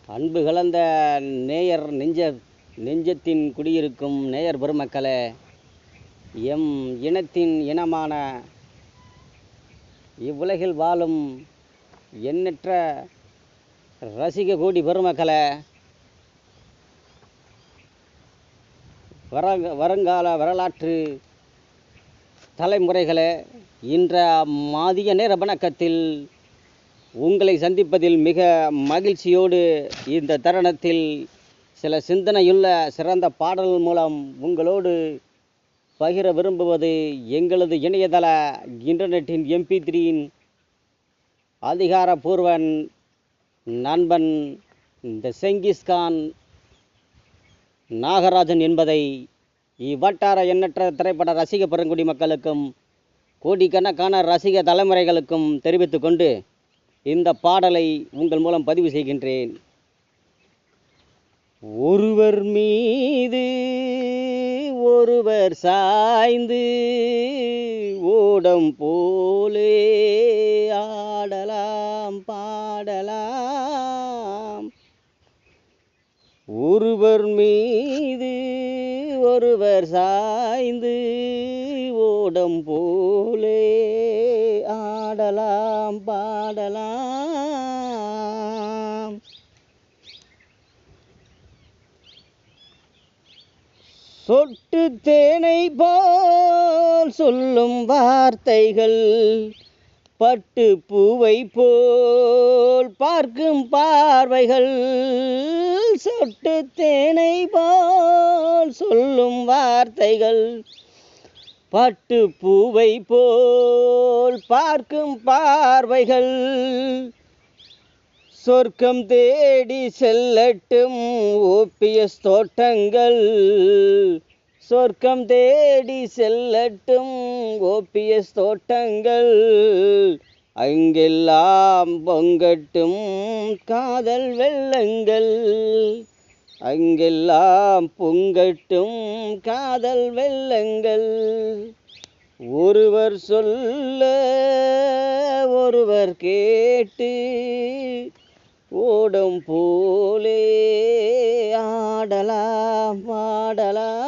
அன்பு கலந்த நேயர் நெஞ்சத்தின் குடியிருக்கும் நேயர் பெருமக்களே, எம் இனத்தின் இனமான இவ்வுலகில் வாழும் எண்ணற்ற ரசிக கோடி பெருமக்களே, வருங்கால வரலாற்று தலைமுறைகளே, இன்ற மதிய நேர வணக்கத்தில் உங்களை சந்திப்பதில் மிக மகிழ்ச்சியோடு இந்த தருணத்தில் சில சிந்தனையுள்ள சிறந்த பாடல் மூலம் உங்களோடு பகிர விரும்புவது எங்களது இணையதள இன்டர்நெட்டின் MP3யின் அதிகாரப்பூர்வ நண்பன் இந்த செங்கிஸ்கான் நாகராஜன் என்பதை இவ்வட்டார எண்ணற்ற திரைப்பட ரசிக பெருங்குடி மக்களுக்கும் கோடிக்கணக்கான ரசிக தலைமுறைகளுக்கும் தெரிவித்துக் கொண்டு இந்த பாடலை உங்கள் மூலம் பதிவு செய்கின்றேன். ஒருவர் மீது ஒருவர் சாய்ந்து ஓடம் போலே ஆடலாம் பாடலாம். ஒருவர் மீது ஒருவர் சாய்ந்து ஓடம் போலே ஆடலாம் பாடலாம். சொட்டு தேனை போல் சொல்லும் வார்த்தைகள், பட்டு பூவை போல் பார்க்கும் பார்வைகள். சொட்டு தேனை போல் சொல்லும் வார்த்தைகள், பட்டு பூவை போல் பார்க்கும் பார்வைகள். சொர்க்கம் தேடி செல்லட்டும் ஓபிஎஸ் தோட்டங்கள், சொர்க்கம் தேடி செல்லட்டும் ஓபிஎஸ் தோட்டங்கள். அங்கெல்லாம் பொங்கட்டும் காதல் வெள்ளங்கள், அங்கெல்லாம் பொங்கட்டும் காதல் வெள்ளங்கள். ஒருவர் சொல்ல ஒருவர் கேட்டு ஓடம் போலே ஆடலாம் பாடலாம்.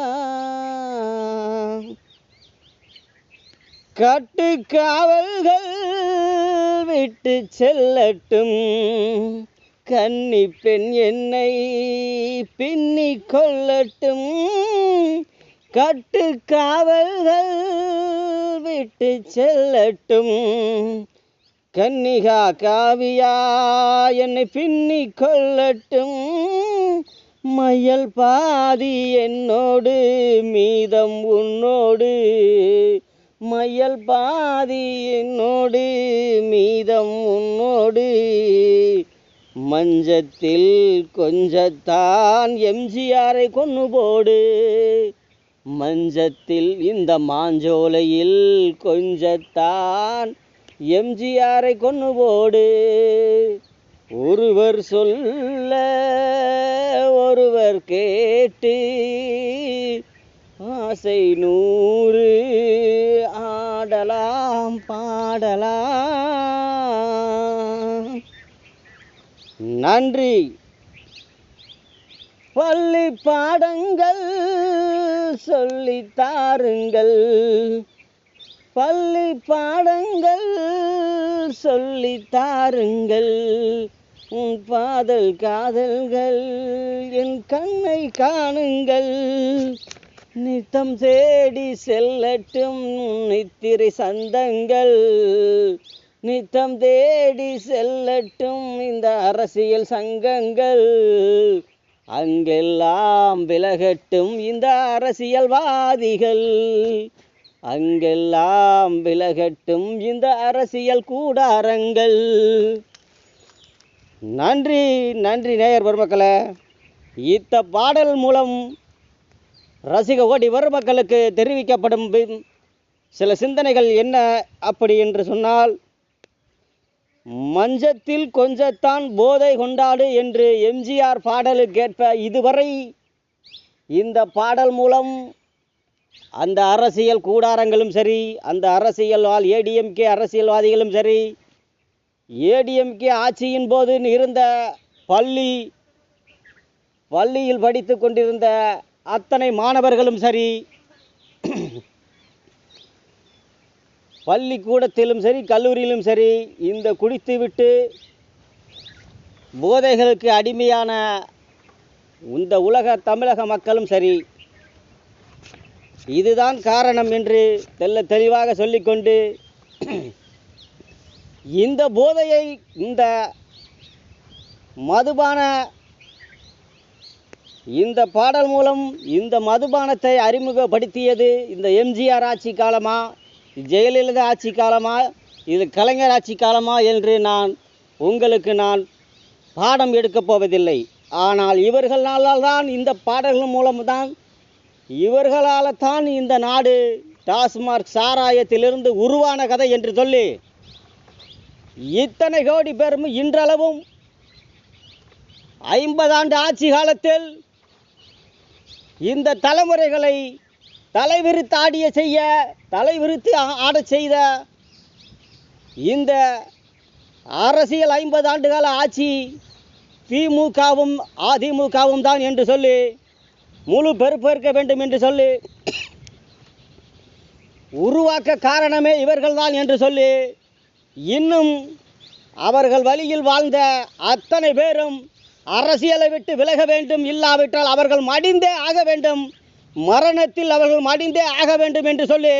கட்டுக்காவல்கள் விட்டு செல்லட்டும், கன்னி பெண் என்னை பின்னி கொள்ளட்டும். கட்டுக்காவல்கள் விட்டு செல்லட்டும், கன்னிகா காவியா என்னை பின்னி கொள்ளட்டும். மையல் பாதி என்னோடு மீதம் உன்னோடு, மையல் பாதி என்னோடு மீதம் உன்னோடு. மஞ்சத்தில் கொஞ்சத்தான் எம்ஜிஆரை கொன்னு போடு, மஞ்சத்தில் இந்த மாஞ்சோலையில் கொஞ்சத்தான் எம்ஜிஆரை கொன்னு போடு. ஒருவர் சொல்ல ஒருவர் கேட்டு ஆசை 100 ஆடலாம் பாடலாம். நன்றி. பள்ளி பாடங்கள் சொல்லி தாருங்கள், பள்ளி பாடங்கள் சொல்லி தாருங்கள். உன் பாதல் காதல்கள் என் கண்ணை காணுங்கள். நித்தம் தேடி செல்லட்டும் நித்திரை சந்தங்கள், நித்தம் தேடி செல்லட்டும் இந்த அரசியல் சங்கங்கள். அங்கெல்லாம் விலகட்டும் இந்த அரசியல்வாதிகள், அங்கெல்லாம் விலகட்டும் இந்த அரசியல் கூடாரங்கள். நன்றி நன்றி நேயர் பெருமக்களே. இந்த பாடல் மூலம் ரசிக கோடி பெருமக்களுக்கு தெரிவிக்கப்படும் சில சிந்தனைகள் என்ன அப்படி என்று சொன்னால், மஞ்சத்தில் கொஞ்சத்தான் போதை கொண்டாடு என்று எம்ஜிஆர் பாடலுக்கேற்ப இதுவரை இந்த பாடல் மூலம் அந்த அரசியல் கூடாரங்களும் சரி, அந்த ஏடிஎம்கே அரசியல்வாதிகளும் சரி, ஏடிஎம்கே ஆட்சியின் போது இருந்த பள்ளி பள்ளியில் படித்து கொண்டிருந்த அத்தனை மாணவர்களும் சரி, பள்ளிக்கூடத்திலும் சரி, கல்லூரியிலும் சரி, இந்த குடித்துவிட்டு போதைகளுக்கு அடிமையான இந்த உலக தமிழக மக்களும் சரி, இதுதான் காரணம் என்று தெளிவாக சொல்லிக்கொண்டு, இந்த போதையை, இந்த மதுபான, இந்த பாடல் மூலம் இந்த மதுபானத்தை அறிமுகப்படுத்தியது இந்த எம்ஜிஆர் ஆட்சி காலமா, ஜெயலலிதா ஆட்சி காலமா, இது கலைஞர் ஆட்சி காலமா என்று உங்களுக்கு நான் பாடம் எடுக்கப் போவதில்லை. ஆனால் இவர்களால் தான், இந்த பாடல்கள் மூலம்தான், இவர்களால் தான் இந்த நாடு டாஸ்மார்க் சாராயத்திலிருந்து உருவான கதை என்று சொல்லி இத்தனை கோடி பேரும் இன்றளவும் 50 ஆண்டு ஆட்சி காலத்தில் இந்த தலைமுறைகளை தலைவிரித்து ஆடச் செய்த இந்த அரசியல் 50 ஆண்டு கால ஆட்சி திமுகவும் அதிமுகவும் தான் என்று சொல்லி முழு பொறுப்பேற்க வேண்டும் என்று சொல்லி, உருவாக்க காரணமே இவர்கள்தான் என்று சொல்லி, இன்னும் அவர்கள் வழியில் வாழ்ந்த அத்தனை பேரும் அரசியலை விட்டு விலக வேண்டும், இல்லாவிட்டால் அவர்கள் மடிந்தே ஆக வேண்டும், மரணத்தில் அவர்கள் மடிந்தே ஆக வேண்டும் என்று சொல்லி,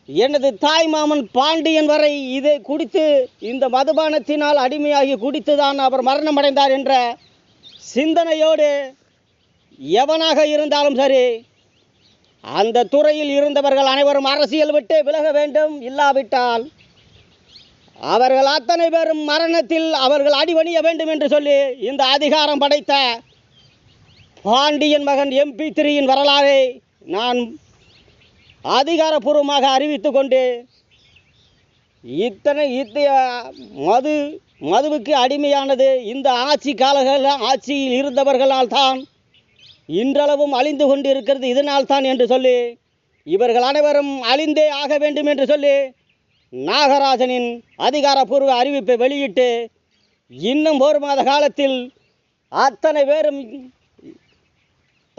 எனது தாய் மாமன் பாண்டியன் வரை இதை குடித்து, இந்த மதுபானத்தினால் அடிமையாகி குடித்துதான் அவர் மரணமடைந்தார் என்ற சிந்தனையோடு எவனாக இருந்தாலும் சரி, அந்த துறையில் இருந்தவர்கள் அனைவரும் அரசியல் விட்டு விலக வேண்டும், இல்லாவிட்டால் அவர்கள் அத்தனை பேரும் மரணத்தில் அவர்கள் அடிபணிய வேண்டும் என்று சொல்லி, இந்த அதிகாரம் படைத்த பாண்டியன் மகன் MP3 வரலாறை நான் அதிகாரப்பூர்வமாக அறிவித்து கொண்டு, மதுவுக்கு அடிமையானது இந்த ஆட்சியில் இருந்தவர்களால் தான் இன்றளவும் அழிந்து கொண்டு இருக்கிறது, இதனால் தான் என்று சொல்லி, இவர்கள் அனைவரும் அழிந்தே ஆக வேண்டும் என்று சொல்லி நாகராஜனின் அதிகாரப்பூர்வ அறிவிப்பை வெளியிட்டு, இன்னும் 1 மாத காலத்தில் அத்தனை பேரும்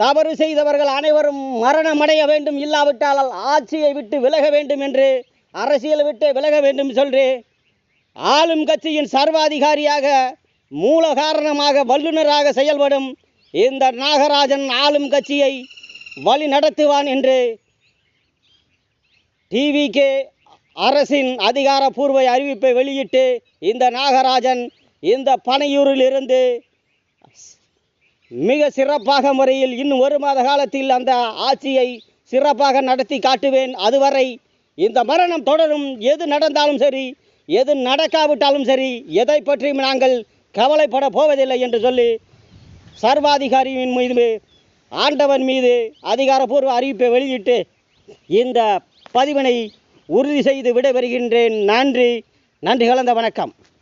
தவறு செய்தவர்கள் அனைவரும் மரணமடைய வேண்டும், இல்லாவிட்டால் ஆட்சியை விட்டு விலக வேண்டும் என்று, அரசியலை விட்டு விலக வேண்டும் சொல்லி, ஆளும் கட்சியின் சர்வாதிகாரியாக, மூல காரணமாக, வல்லுநராக செயல்படும் இந்த நாகராஜன் ஆளும் கட்சியை வழி நடத்துவான் என்று TVK அரசின் அதிகாரப்பூர்வ அறிவிப்பை வெளியிட்டு, இந்த நாகராஜன் இந்த பனையூரில் இருந்து மிக சிறப்பாக முறையில் இன்னும் 1 மாத காலத்தில் அந்த ஆட்சியை சிறப்பாக நடத்தி காட்டுவேன். அதுவரை இந்த மரணம் தொடரும். எது நடந்தாலும் சரி, எது நடக்காவிட்டாலும் சரி, எதை பற்றியும் நாங்கள் கவலைப்பட போவதில்லை என்று சொல்லி, சர்வாதிகாரியின் மீது, ஆண்டவன் மீது அதிகாரப்பூர்வ அறிவிப்பை வெளியிட்டு இந்த பதிவினை உறுதி செய்து விடைபெறுகின்றேன். நன்றி கலந்த வணக்கம்.